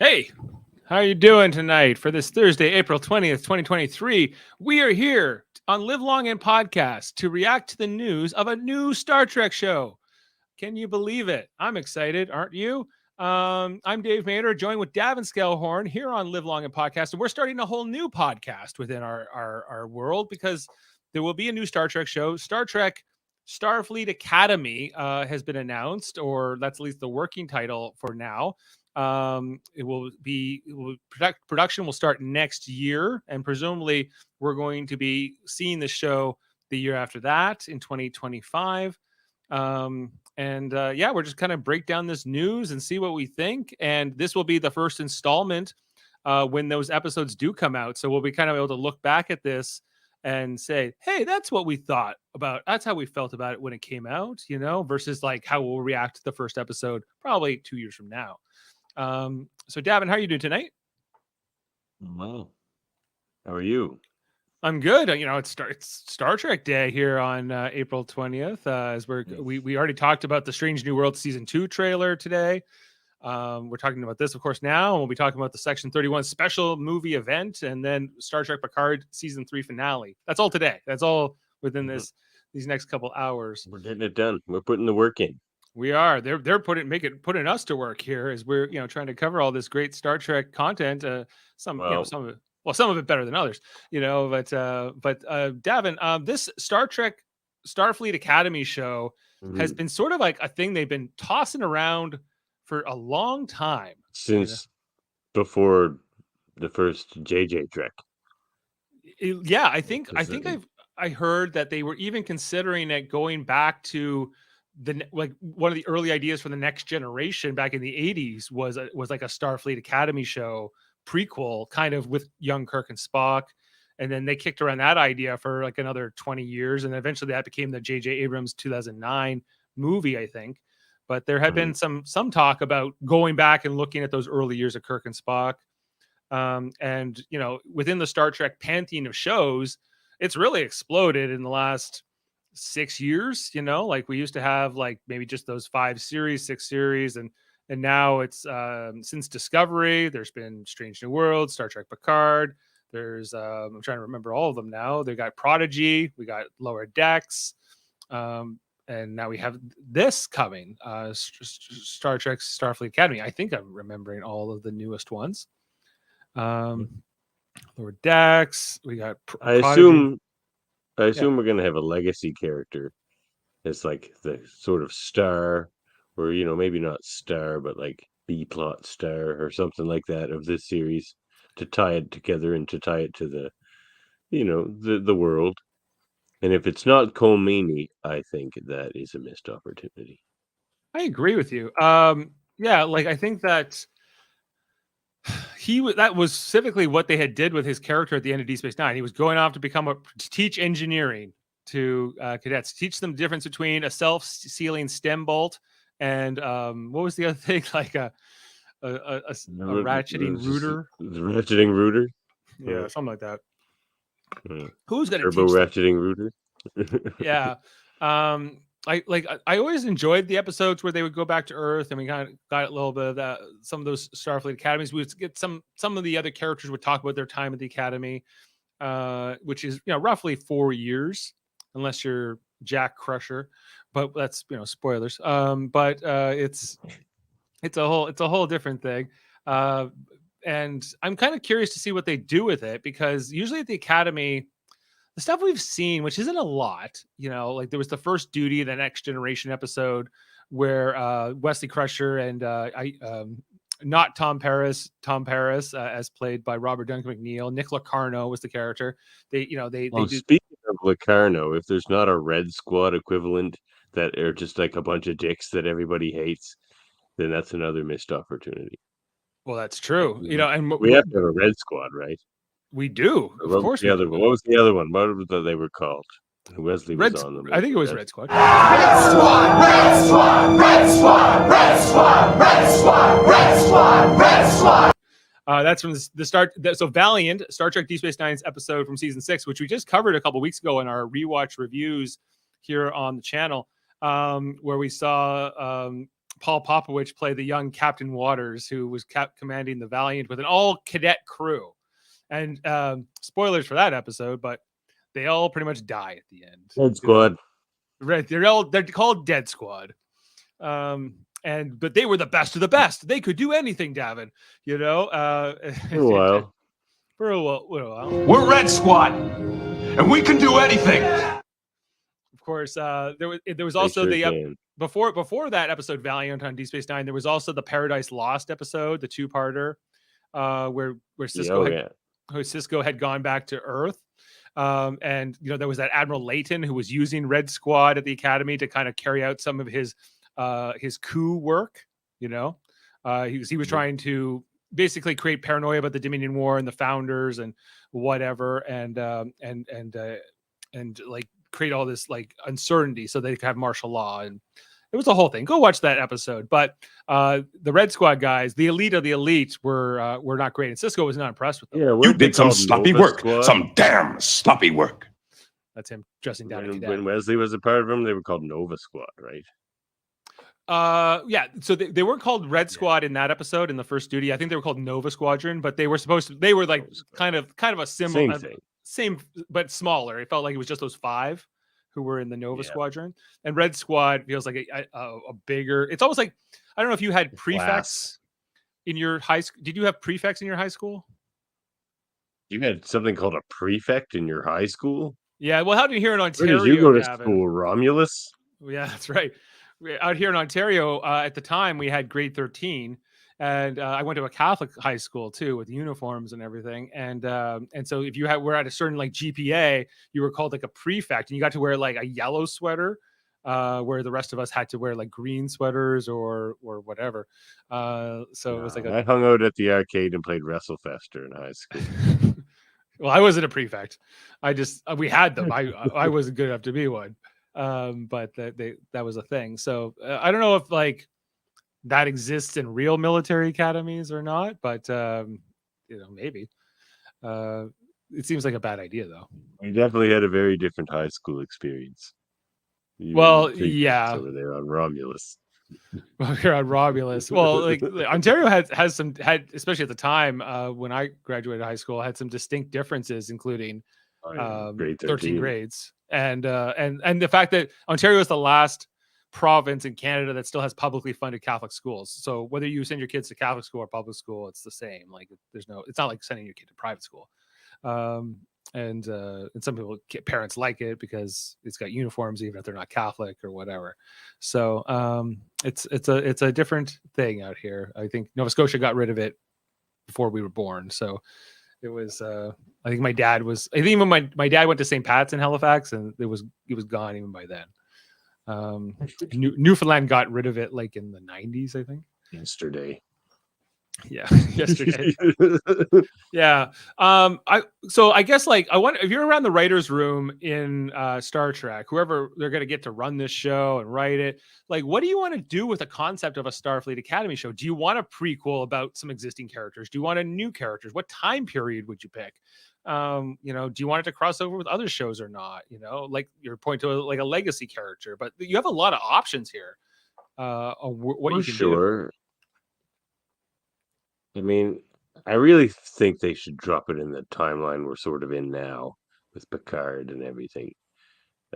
Hey, how are you doing tonight for this Thursday, April 20th, 2023? We are here on Live Long and Podcast to react to the news of a new Star Trek show. Can you believe it? I'm excited, aren't you? I'm Dave Mader, joined with Davan Skelhorn here on Live Long and Podcast. And we're starting a whole new podcast within our world because there will be a new Star Trek show. Star Trek Starfleet Academy has been announced, or that's at least the working title for now. Production will start next year, and presumably we're going to be seeing the show the year after that in 2025. We're just kind of break down this news and see what we think. And this will be the first installment when those episodes do come out. So we'll be kind of able to look back at this and say, hey, that's what we thought about. That's how we felt about it when it came out, versus like how we'll react to the first episode probably 2 years from now. So Davin, how are you doing tonight? Well, how are you? I'm good. It's Star Trek Day here on April 20th. As we already talked about the Strange New World season 2 trailer today. We're talking about this, of course, now, and we'll be talking about the Section 31 special movie event, and then Star Trek Picard season 3 finale. That's all today. That's all within these next couple hours. We're getting it done. We're putting the work in. We are. They're putting us to work here as we're trying to cover all this great Star Trek content. Some of it. Well, some of it better than others, but Davin, this Star Trek Starfleet Academy show has been sort of like a thing they've been tossing around for a long time. Since before the first JJ Trek. I think I heard that they were even considering it going back to one of the early ideas for the Next Generation back in the 80s was like a Starfleet Academy show prequel, kind of with young Kirk and Spock, and then they kicked around that idea for like another 20 years, and eventually that became the J.J. Abrams 2009 movie, I think. But there had been some talk about going back and looking at those early years of Kirk and Spock, and within the Star Trek pantheon of shows, it's really exploded in the last 6 years. Like we used to have like maybe just those 6 series, and now it's since Discovery, there's been Strange New World, Star Trek Picard. There's I'm trying to remember all of them now. They got Prodigy, we got Lower Decks, and now we have this coming, Star Trek Starfleet Academy. I think I'm remembering all of the newest ones. Lower Decks, we got Prodigy. I assume we're gonna have a legacy character. It's like the sort of star, or maybe not star, but like B plot star or something like that of this series, to tie it together and to tie it to the the world. And if it's not Khomeini, I think that is a missed opportunity. I agree with you. I think that that was specifically what they had did with his character at the end of Deep Space Nine. He was going off to teach engineering to cadets, teach them the difference between a self-sealing stem bolt and what was the other thing, like a ratcheting rooter? The ratcheting rooter? Yeah, something like that. Who's going to teach ratcheting rooter? Yeah. I always enjoyed the episodes where they would go back to Earth, and we kind of got a little bit of that. Some of those Starfleet Academies, we would get some of the other characters would talk about their time at the Academy, which is roughly 4 years, unless you're Jack Crusher, but that's spoilers. It's a whole different thing. And I'm kind of curious to see what they do with it, because usually at the Academy, the stuff we've seen, which isn't a lot, like there was the First Duty, the Next Generation episode where Wesley Crusher and not Tom Paris, as played by Robert Duncan McNeil, Nick Locarno was the character. Speaking of Locarno, if there's not a Red Squad equivalent that are just like a bunch of dicks that everybody hates, then that's another missed opportunity. Well, that's true. And we have to have a Red Squad, right? We do. Of course. What was the other one? What was they were called? Wesley was on them. I think it was Red Squad. Red Squad, Red Squad, Red Squad, Red Squad, Red Squad, Red Squad, Red Squad. That's from the start. So Valiant, Star Trek Deep Space Nine's episode from season 6, which we just covered a couple weeks ago in our rewatch reviews here on the channel, where we saw Paul Popovich play the young Captain Waters, who was commanding the Valiant with an all-cadet crew. And spoilers for that episode, but they all pretty much die at the end. Dead Squad. Right. They're called Dead Squad. But they were the best of the best. They could do anything, Davin. For a while. For a while. We're Red Squad, and we can do anything. Of course, there was also before that episode Valiant on Deep Space Nine. There was also the Paradise Lost episode, the two-parter, where Cisco had gone back to Earth. And there was that Admiral Layton who was using Red Squad at the Academy to kind of carry out some of his coup work. He was trying to basically create paranoia about the Dominion War and the founders and whatever, and like create all this like uncertainty so they could have martial law, and it was a whole thing. Go watch that episode. But the Red Squad guys, the elite of the elite, were not great, and Cisco was not impressed with them. Yeah, you did some sloppy work, some damn sloppy work. That's him dressing down. When Wesley was a part of them, they were called Nova Squad, right? Yeah. So they weren't called Red Squad in that episode in the first duty. I think they were called Nova Squadron, but they were like kind of a similar, same but smaller. It felt like it was just those 5 who were in the Nova Squadron, and Red Squad feels like a bigger. It's almost like, I don't know if you had prefects in your high school. Did you have prefects in your high school? You had something called a prefect in your high school? Yeah. Well, how did you hear in Ontario? Where did you go to school, Romulus? Yeah, that's right. Out here in Ontario, at the time, we had grade 13, and I went to a Catholic high school too, with uniforms and everything. And so if you were at a certain like GPA, you were called like a prefect, and you got to wear like a yellow sweater, where the rest of us had to wear like green sweaters or whatever. So it was like I hung out at the arcade and played WrestleFester in high school. Well, I wasn't a prefect. We had them. I wasn't good enough to be one. But that was a thing. So I don't know if like that exists in real military academies or not, but maybe. It seems like a bad idea, though. We definitely had a very different high school experience. Yeah, over there on Romulus. Well, here on Romulus. Well, like Ontario had especially at the time when I graduated high school, had some distinct differences, including grade 13 grades. And the fact that Ontario is the last province in Canada that still has publicly funded Catholic schools. So whether you send your kids to Catholic school or public school, it's the same. Like it's not like sending your kid to private school. And some parents like it because it's got uniforms, even if they're not Catholic or whatever. So it's a different thing out here. I think Nova Scotia got rid of it before we were born. So it was I think my dad even my dad went to St. Pat's in Halifax, and it was gone even by then. Newfoundland got rid of it like in the 90s, I think. Yesterday. Yeah, yesterday. Yeah. I guess like I wonder if you're around the writers' room in Star Trek, whoever they're going to get to run this show and write it. Like, what do you want to do with the concept of a Starfleet Academy show? Do you want a prequel about some existing characters? Do you want a new characters? What time period would you pick? Do you want it to cross over with other shows or not? Like your point to a legacy character, but you have a lot of options here. On what you can do. I mean, I really think they should drop it in the timeline we're sort of in now with Picard and everything.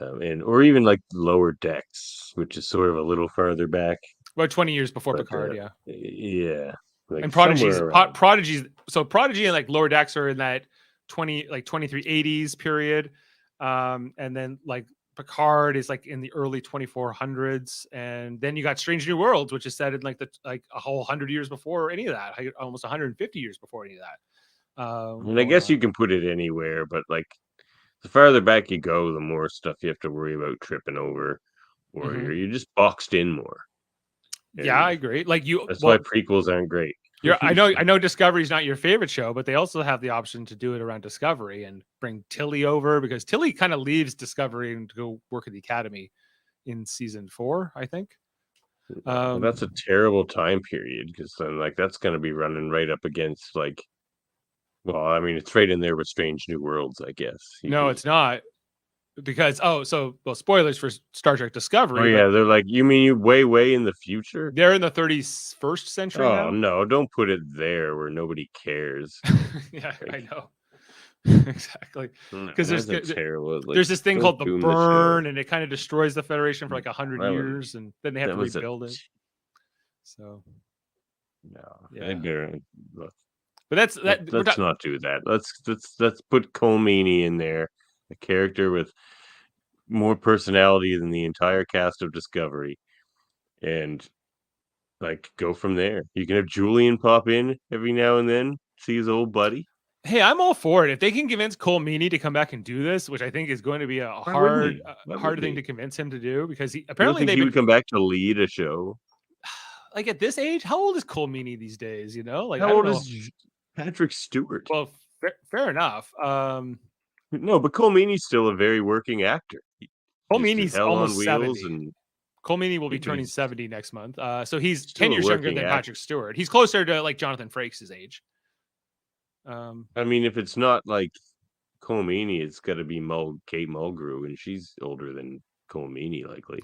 Or even like Lower Decks, which is sort of a little farther back. About 20 years before Picard, yeah. Yeah. Like and Prodigy's so Prodigy and like Lower Decks are in that 2380s period. And then like Picard is like in the early 2400s, and then you got Strange New Worlds, which is set in like a whole 100 years before any of that, almost 150 years before any of that. And I guess you can put it anywhere, but like the farther back you go, the more stuff you have to worry about tripping over, or you're just boxed in more. And yeah, I agree. Like that's why prequels aren't great. I know Discovery's not your favorite show, but they also have the option to do it around Discovery and bring Tilly over, because Tilly kind of leaves Discovery and to go work at the Academy in season 4, I think. Well, that's a terrible time period, because then like that's going to be running right up against like, well, I mean, it's right in there with Strange New Worlds, I guess. It's not. because spoilers for Star Trek Oh Discovery, yeah, but they're like, you mean you way in the future? they're in the 31st century Oh now. no, don't put it there where nobody cares. Yeah, I Like, know. Exactly. no, Because that's terrible. Like, there's this thing don't called the doom the show. burn, and it kind of destroys the Federation for like 100 That was years, and then they have that to was a rebuild it. So no. yeah, Look, but that's that. let's not do that. Let's put Cole Meany in there, a character with more personality than the entire cast of Discovery, and like go from there. You can have Julian pop in every now and then, see his old buddy. Hey, I'm all for it. If they can convince Cole Meany to come back and do this, which I think is going to be a Why wouldn't he? Why hard wouldn't thing he? to convince him to do, because You don't apparently think they've he been would come back to lead a show? like at this age. How old is Cole Meany these days? Like I How don't old know. is Patrick Stewart? Well, fair enough. No, but Cole Meany's still a very working actor. He Cole just did Meany's Hell on almost Wheels, 70. and Cole Meany will be but turning he's 70 next month. So he's still 10 a years younger working than actor. Patrick Stewart. He's closer to like Jonathan Frakes' age. I mean, if it's not like Cole Meany, it's got to be Kate Mulgrew, and she's older than Cole Meany, likely.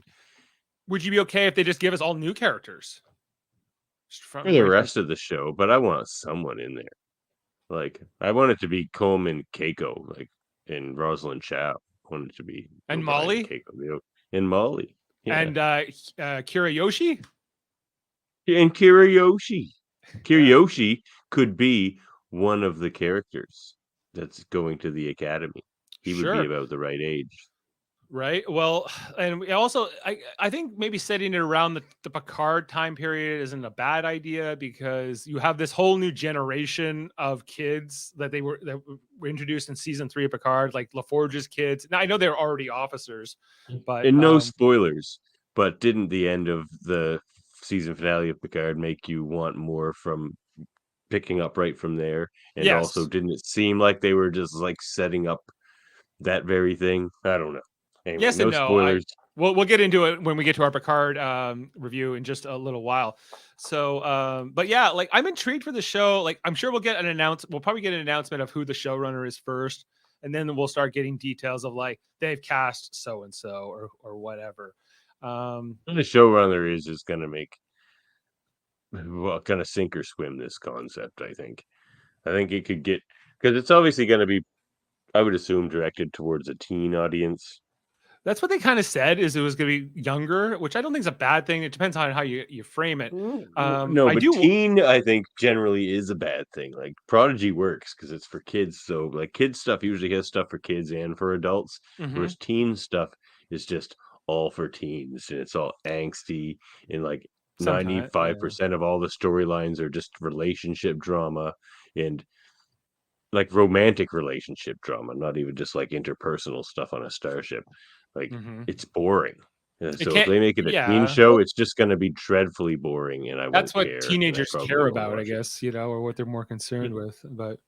Would you be okay if they just give us all new characters? For the rest of the show, but I want someone in there. Like, I want it to be Coleman Keiko, like, and Rosalind Chow. I want it to be And O'Brien, Molly? Keiko, and Molly. Yeah. And Kira Yoshi? And Kiriyoshi. Kiriyoshi could be one of the characters that's going to the academy. He would be Sure. about the right age. Right. Well, and we also, I think maybe setting it around the Picard time period isn't a bad idea, because you have this whole new generation of kids that were introduced in season 3 of Picard, like LaForge's kids. Now I know they're already officers, but And no spoilers, but didn't the end of the season finale of Picard make you want more from picking up right from there? And yes. also, didn't it seem like they were just like setting up that very thing? I don't know. Anyway, Yes no and no. spoilers. We'll get into it when we get to our Picard review in just a little while. So, but yeah, like I'm intrigued for the show. Like I'm sure we'll get an announcement. We'll probably get an announcement of who the showrunner is first, and then we'll start getting details of like they've cast so and so or whatever. The showrunner is just gonna make kind of sink or swim this concept. I think it could get, because it's obviously going to be, I would assume, directed towards a teen audience. That's what they kind of said, is it was going to be younger, which I don't think is a bad thing. It depends on how you frame it. No, but teen, I think, generally is a bad thing. Like Prodigy works because it's for kids. So like kids stuff usually has stuff for kids and for adults, whereas teen stuff is just all for teens, and it's all angsty, and like 95% of all the storylines are just relationship drama and like romantic relationship drama, not even just like interpersonal stuff on a starship. Like it's boring. So if they make it a teen show, it's just going to be dreadfully boring, and that's won't what care, teenagers care about, I guess, it. or what they're more concerned with. But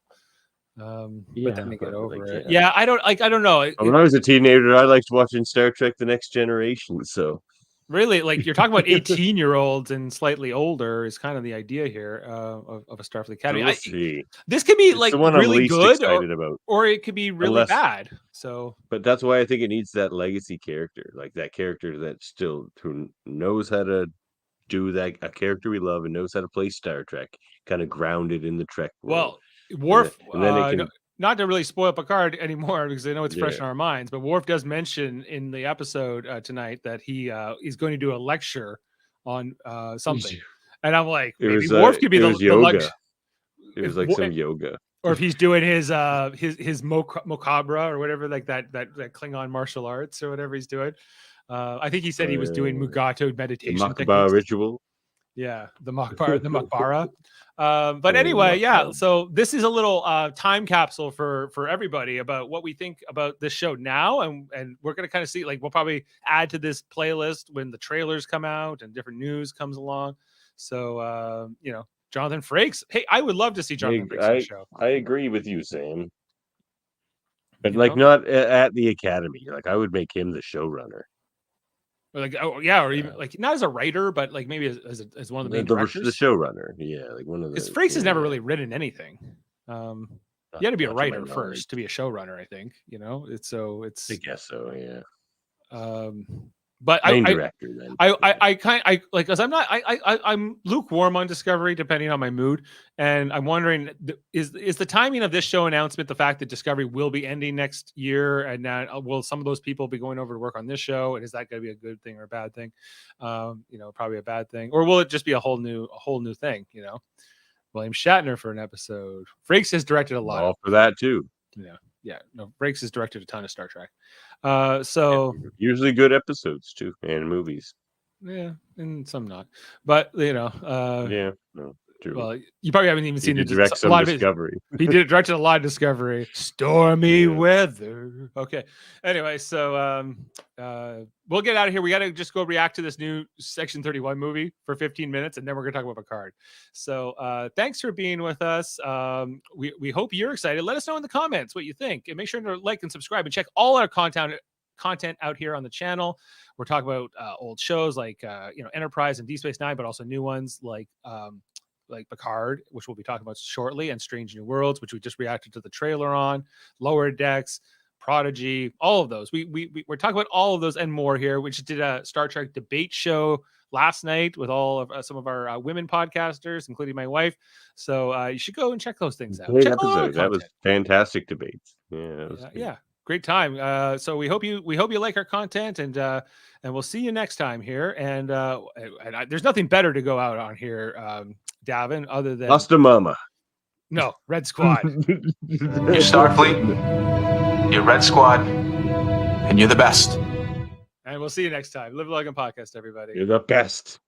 then they get over it. Yeah, I don't know. When I was a teenager, I liked watching Star Trek: The Next Generation. So really, like you're talking about 18-year-olds and slightly older is kind of the idea here of a Starfleet Academy. We'll see. This could be It's like the one I'm really least good, excited about. or it could be really bad. So, but that's why I think it needs that legacy character, like that character that still who knows how to do that, a character we love and knows how to play Star Trek, kind of grounded in the Trek world. Well, Worf, and then it can. Not to really spoil Picard anymore, because I know it's fresh in our minds, but Worf does mention in the episode tonight that he's going to do a lecture on something, and I'm like, maybe Worf could be the yoga. It was like some yoga, or if he's doing his Mokabra or whatever, like that Klingon martial arts or whatever he's doing. I think he said he was doing Mugato meditation, Makaba ritual. Yeah, the Makbara. But anyway, yeah. So this is a little time capsule for everybody about what we think about this show now, and we're gonna kind of see, like, we'll probably add to this playlist when the trailers come out and different news comes along. So Jonathan Frakes. Hey, I would love to see Jonathan Frakes on the show. I agree with you, Sam. But not at the Academy. Like I would make him the showrunner. Or even like not as a writer, but like maybe as one of the main directors. The showrunner, yeah, like one of the. Because Frakes has never really written anything. You had to be a Not to my writer knowledge. first to be a showrunner, I think. You know, it's I guess so. Yeah. But Main director then. I like, because I'm lukewarm on Discovery depending on my mood, and I'm wondering, is the timing of this show announcement the fact that Discovery will be ending next year, and then will some of those people be going over to work on this show, and is that going to be a good thing or a bad thing? You know, probably a bad thing, or will it just be a whole new thing? You know, William Shatner for an episode. Frakes has directed a lot. All for that too. Yeah. No, Frakes has directed a ton of Star Trek. So usually good episodes too, and movies. yeah, and some not, but you know, Yeah, no, true. well, you probably haven't even He seen did direct a some lot of Discovery. He did directed a lot of Discovery. Stormy Yeah. weather. Okay. Anyway, so we'll get out of here. We got to just go react to this new Section 31 movie for 15 minutes, and then we're gonna talk about Picard. So thanks for being with us. We hope you're excited. Let us know in the comments what you think, and make sure to like and subscribe and check all our content out here on the channel. We're talking about old shows like Enterprise and Deep Space Nine, but also new ones like Picard, which we'll be talking about shortly, and Strange New Worlds, which we just reacted to the trailer on, Lower Decks, Prodigy, all of those. We're talking about all of those and more here. We just did a Star Trek debate show last night with all of some of our women podcasters, including my wife. So you should go and check those things out. Great Check all our episode. That was content. fantastic debates. Yeah, that was Yeah, great time. So we hope you like our content, and we'll see you next time here. And there's nothing better to go out on here, Davin, other than Hasta Mama. No, Red Squad. You're Starfleet, you're Red Squad, and you're the best. And we'll see you next time. Live Logan Podcast, everybody. You're the best.